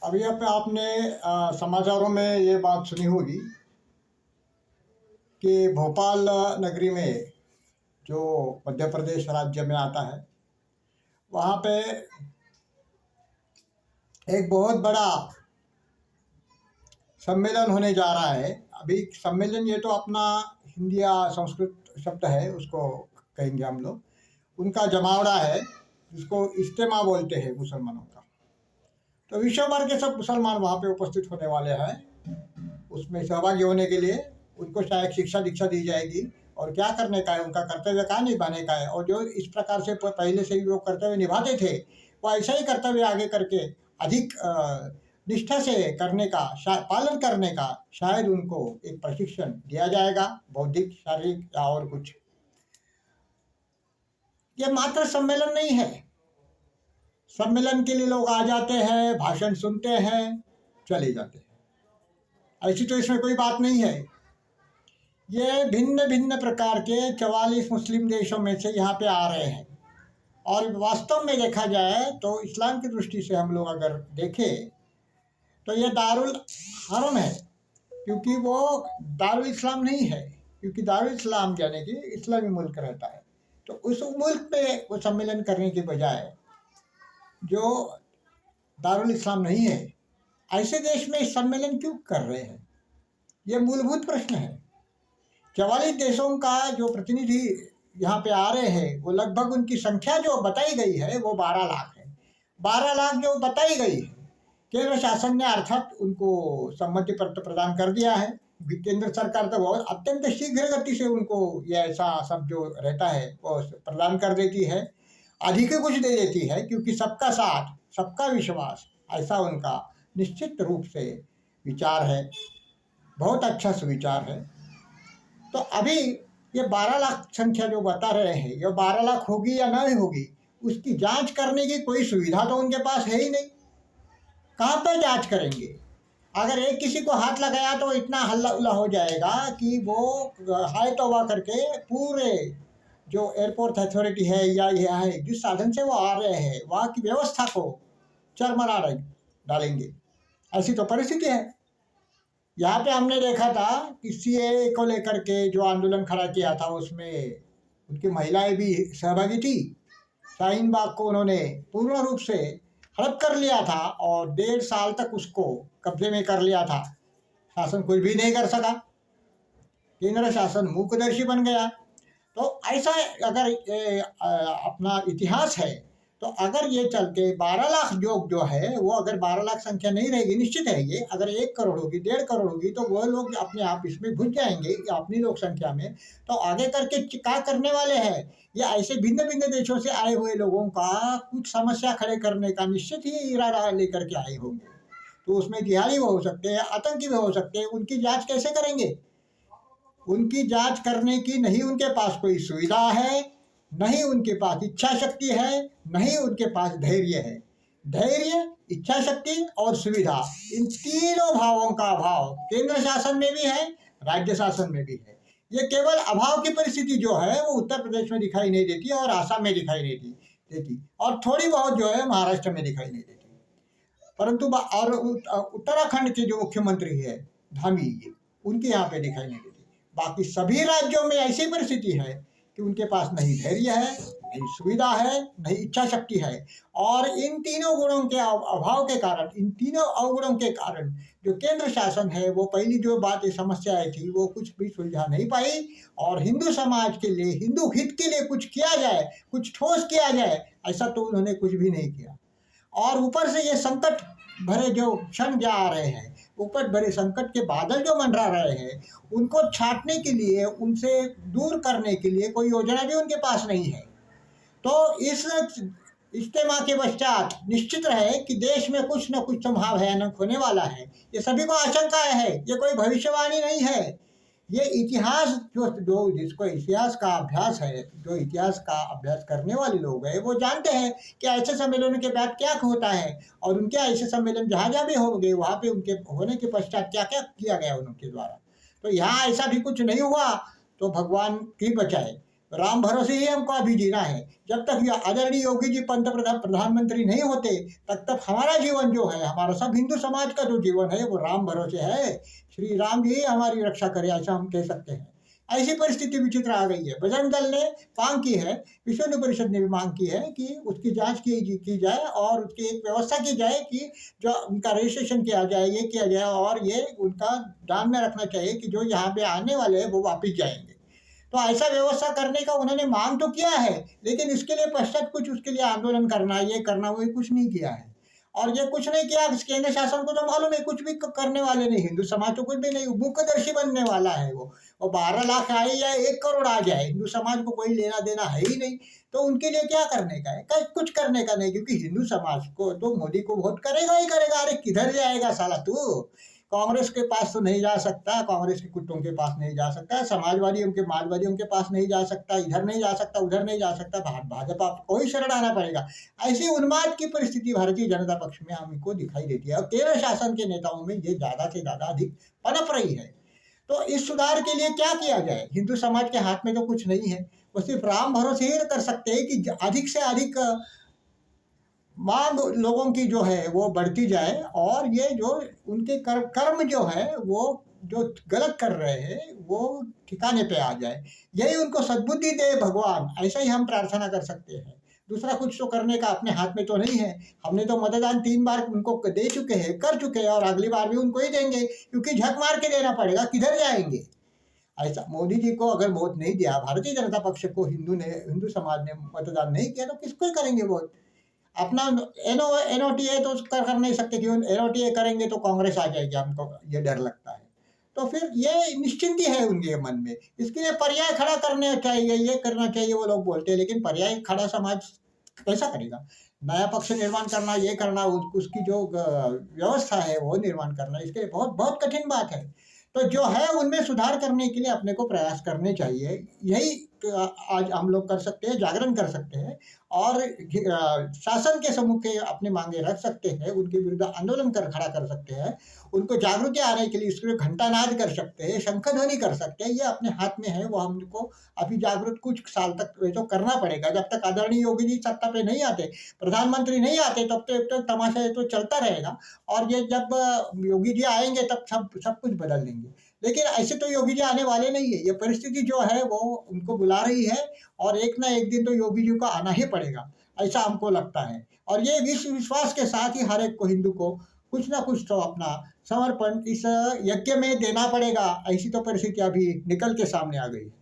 अभी अब आपने समाचारों में ये बात सुनी होगी कि भोपाल नगरी में जो मध्य प्रदेश राज्य में आता है, वहाँ पे एक बहुत बड़ा सम्मेलन होने जा रहा है। अभी सम्मेलन ये तो अपना हिंदी या संस्कृत शब्द है, उसको कहेंगे हम लोग। उनका जमावड़ा है जिसको इज्तिमा बोलते हैं मुसलमानों का। तो विश्व भर के सब मुसलमान वहाँ पे उपस्थित होने वाले हैं। उसमें सहभागी होने के लिए उनको शायद शिक्षा दीक्षा दी जाएगी और क्या करने का है, उनका कर्तव्य क्या निभाने का है, और जो इस प्रकार से पहले से ही वो कर्तव्य निभाते थे वो ऐसा ही कर्तव्य आगे करके अधिक निष्ठा से करने का, पालन करने का शायद उनको एक प्रशिक्षण दिया जाएगा, बौद्धिक, शारीरिक या और कुछ। ये मात्र सम्मेलन नहीं है। सम्मेलन के लिए लोग आ जाते हैं, भाषण सुनते हैं, चले जाते हैं, ऐसी तो इसमें कोई बात नहीं है। ये भिन्न भिन्न प्रकार के 44 मुस्लिम देशों में से यहाँ पे आ रहे हैं। और वास्तव में देखा जाए तो इस्लाम की दृष्टि से हम लोग अगर देखें तो ये दारुल हरम है, क्योंकि वो दारुल इस्लाम नहीं है, क्योंकि दारुल इस्लाम यानी कि इस्लामी मुल्क रहता है। तो उस मुल्क पे वो सम्मेलन करने के बजाय जो दारुल इस्लाम नहीं है, ऐसे देश में सम्मेलन क्यों कर रहे हैं, ये मूलभूत प्रश्न है। 44 देशों का जो प्रतिनिधि यहाँ पे आ रहे हैं, वो लगभग उनकी संख्या जो बताई गई है वो 12 लाख है। 12 लाख जो बताई गई है, केंद्र शासन ने अर्थात उनको सम्मति पत्र प्रदान कर दिया है। केंद्र सरकार तो बहुत अत्यंत शीघ्र गति से उनको ये ऐसा सब जो रहता है वो प्रदान कर देती है, अधिक कुछ दे देती है, क्योंकि सबका साथ सबका विश्वास ऐसा उनका निश्चित रूप से विचार है। बहुत अच्छा सुविचार है। तो अभी ये 12 लाख संख्या जो बता रहे हैं, ये 12 लाख होगी या नहीं होगी, उसकी जांच करने की कोई सुविधा तो उनके पास है ही नहीं। कहाँ पर जांच करेंगे? अगर एक किसी को हाथ लगाया तो इतना हल्ला उल्ला हो जाएगा कि वो हाय तौबा करके पूरे जो एयरपोर्ट अथॉरिटी है या ये है जिस साधन से वो आ रहे हैं वहाँ की व्यवस्था को चरमरा डालेंगे। ऐसी तो परिस्थिति है। यहाँ पे हमने देखा था कि सीएए को लेकर के जो आंदोलन खड़ा किया था, उसमें उनकी महिलाएं भी सहभागी थी। शाहीन बाग को उन्होंने पूर्ण रूप से हड़प कर लिया था और 1.5 साल तक उसको कब्जे में कर लिया था। शासन कुछ भी नहीं कर सका, केंद्र शासन मूकदर्शी बन गया। तो ऐसा अगर अपना इतिहास है, तो अगर ये चलते 12 लाख जो है वो अगर 12 लाख संख्या नहीं रहेगी, निश्चित है ये अगर 1 करोड़ होगी, 1.5 करोड़ होगी, तो वो लोग अपने आप इसमें घुस जाएंगे अपनी लोक संख्या में। तो आगे करके क्या करने वाले हैं, ये ऐसे भिन्न भिन्न देशों से आए हुए लोगों का कुछ समस्या खड़े करने का निश्चित ही इरादा लेकर के आए होंगे। तो उसमें जिहादी भी हो सकते हैं, आतंकी भी हो सकते हैं। उनकी जाँच कैसे करेंगे? उनकी जांच करने की नहीं उनके पास कोई सुविधा है, नहीं उनके पास इच्छा शक्ति है, नहीं उनके पास धैर्य है। धैर्य, इच्छा शक्ति और सुविधा, इन तीनों भावों का अभाव केंद्र शासन में भी है, राज्य शासन में भी है। ये केवल अभाव की परिस्थिति जो है वो उत्तर प्रदेश में दिखाई नहीं देती और आसाम में दिखाई नहीं देती और थोड़ी बहुत जो है महाराष्ट्र में दिखाई नहीं देती। परंतु और उत्तराखंड के जो मुख्यमंत्री है धामी, उनके यहाँ पे दिखाई नहीं देती। बाकी सभी राज्यों में ऐसी परिस्थिति है कि उनके पास नहीं धैर्य है, नहीं सुविधा है, नहीं इच्छा शक्ति है। और इन तीनों गुणों के अभाव के कारण, इन तीनों अवगुणों के कारण जो केंद्र शासन है वो पहली जो बात समस्याएं थी वो कुछ भी सुलझा नहीं पाई। और हिंदू समाज के लिए, हिंदू हित के लिए कुछ किया जाए, कुछ ठोस किया जाए, ऐसा तो उन्होंने कुछ भी नहीं किया। और ऊपर से ये संकट भरे जो क्षण जा रहे हैं, ऊपर भरे संकट के बादल जो मंडरा रहे हैं, उनको छाटने के लिए, उनसे दूर करने के लिए कोई योजना भी उनके पास नहीं है। तो इस इज्तिमा के पश्चात निश्चित रहे कि देश में कुछ न कुछ तो महाभयानक होने वाला है। ये सभी को आशंका है, ये कोई भविष्यवाणी नहीं है। ये इतिहास जो जिसको इतिहास का अभ्यास है, जो इतिहास का अभ्यास करने वाले लोग हैं, वो जानते हैं कि ऐसे सम्मेलनों के बाद क्या होता है और उनके ऐसे सम्मेलन जहाँ जहाँ भी होंगे वहाँ पे उनके होने के पश्चात क्या क्या किया गया उनके द्वारा। तो यहाँ ऐसा भी कुछ नहीं हुआ तो भगवान ही बचाए। राम भरोसे ही हमको अभी जीना है। जब तक ये आदरणीय योगी जी प्रधानमंत्री नहीं होते, तब तक हमारा जीवन जो है, हमारा सब हिंदू समाज का जो जीवन है वो राम भरोसे है। श्री राम जी हमारी रक्षा करे, ऐसा हम कह सकते हैं। ऐसी परिस्थिति विचित्र आ गई है। बजरंग दल ने मांग की है, विश्व हिंदू परिषद ने भी मांग की है कि उसकी जांच की जाए और उसकी एक व्यवस्था की जाए कि जो उनका रजिस्ट्रेशन किया जाए, ये किया जाए, और ये उनका ध्यान में रखना चाहिए कि जो यहाँ पे आने वाले हैं वो वापिस जाएंगे। तो ऐसा व्यवस्था करने का उन्होंने मांग तो किया है, लेकिन इसके लिए पश्चात कुछ उसके लिए आंदोलन करना, ये करना, वो कुछ नहीं किया है। और ये कुछ नहीं किया, केंद्र शासन को तो मालूम है कुछ भी करने वाले नहीं, हिंदू समाज तो कुछ भी नहीं, मुख्यदर्शी बनने वाला है वो 12 लाख आए या 1 करोड़ आ जाए, हिंदू समाज को कोई लेना देना है ही नहीं। तो उनके लिए क्या करने का है? कुछ करने का नहीं, क्योंकि हिंदू समाज को तो मोदी को वोट करेगा ही करेगा। अरे किधर जाएगा साला तू? कांग्रेस के पास तो नहीं जा सकता, कांग्रेस के कुत्तों के पास नहीं जा सकता, समाजवादियों के मार्क्सवादियों के पास नहीं जा सकता, इधर नहीं जा सकता, उधर नहीं जा सकता, भाजपा को ही शरण आना पड़ेगा। ऐसी उन्माद की परिस्थिति भारतीय जनता पक्ष में हमको दिखाई देती है, और केंद्र शासन के नेताओं में ये ज़्यादा से ज़्यादा अधिक पनप रही है। तो इस सुधार के लिए क्या किया जाए? हिंदू समाज के हाथ में तो कुछ नहीं है, वो सिर्फ राम भरोसे ही कर सकते हैं कि अधिक से अधिक मांग लोगों की जो है वो बढ़ती जाए, और ये जो उनके कर्म जो है वो जो गलत कर रहे हैं वो ठिकाने पे आ जाए। यही उनको सद्बुद्धि दे भगवान, ऐसा ही हम प्रार्थना कर सकते हैं। दूसरा कुछ तो करने का अपने हाथ में तो नहीं है। हमने तो मतदान 3 बार उनको दे चुके हैं, कर चुके हैं, और अगली बार भी उनको ही देंगे, क्योंकि झक मार के देना पड़ेगा, किधर जाएंगे? ऐसा मोदी जी को अगर वोट नहीं दिया, भारतीय जनता पक्ष को हिंदू समाज ने मतदान नहीं किया, तो किसको करेंगे वोट? अपना एनओटीए तो कर नहीं सकते, क्यों? एनओटीए करेंगे तो कांग्रेस आ जाएगी, हमको ये डर लगता है। तो फिर ये निश्चिंती है उनके मन में, इसके लिए पर्याय खड़ा करने चाहिए, ये करना चाहिए, वो लोग बोलते हैं, लेकिन पर्याय खड़ा समाज कैसा करेगा? नया पक्ष निर्माण करना, ये करना, उसकी जो व्यवस्था है वो निर्माण करना, इसके लिए बहुत बहुत कठिन बात है। तो जो है उनमें सुधार करने के लिए अपने को प्रयास करने चाहिए। यही आज हम लोग कर सकते हैं, जागरण कर सकते हैं, और शासन के सम्मुख अपनी मांगे रख सकते हैं, उनके विरुद्ध आंदोलन खड़ा कर सकते हैं, उनको जागृति आने के लिए इसके लिए घंटानाद कर सकते हैं, शंखध्वनि कर सकते हैं। ये अपने हाथ में है, वो हमको अभी जागृत कुछ साल तक तो करना पड़ेगा। जब तक आदरणीय योगी जी सत्ता पे नहीं आते, प्रधानमंत्री नहीं आते, तब तक तमाशा तो चलता रहेगा। और ये जब योगी जी आएंगे तब सब कुछ बदल देंगे। लेकिन ऐसे तो योगी जी आने वाले नहीं है, ये परिस्थिति जो है वो उनको बुला रही है, और एक ना एक दिन तो योगी जी को आना ही पड़ेगा, ऐसा हमको लगता है। और ये विश्वास के साथ ही हर एक को, हिंदू को कुछ ना कुछ तो अपना समर्पण इस यज्ञ में देना पड़ेगा। ऐसी तो परिस्थिति अभी निकल के सामने आ गई है।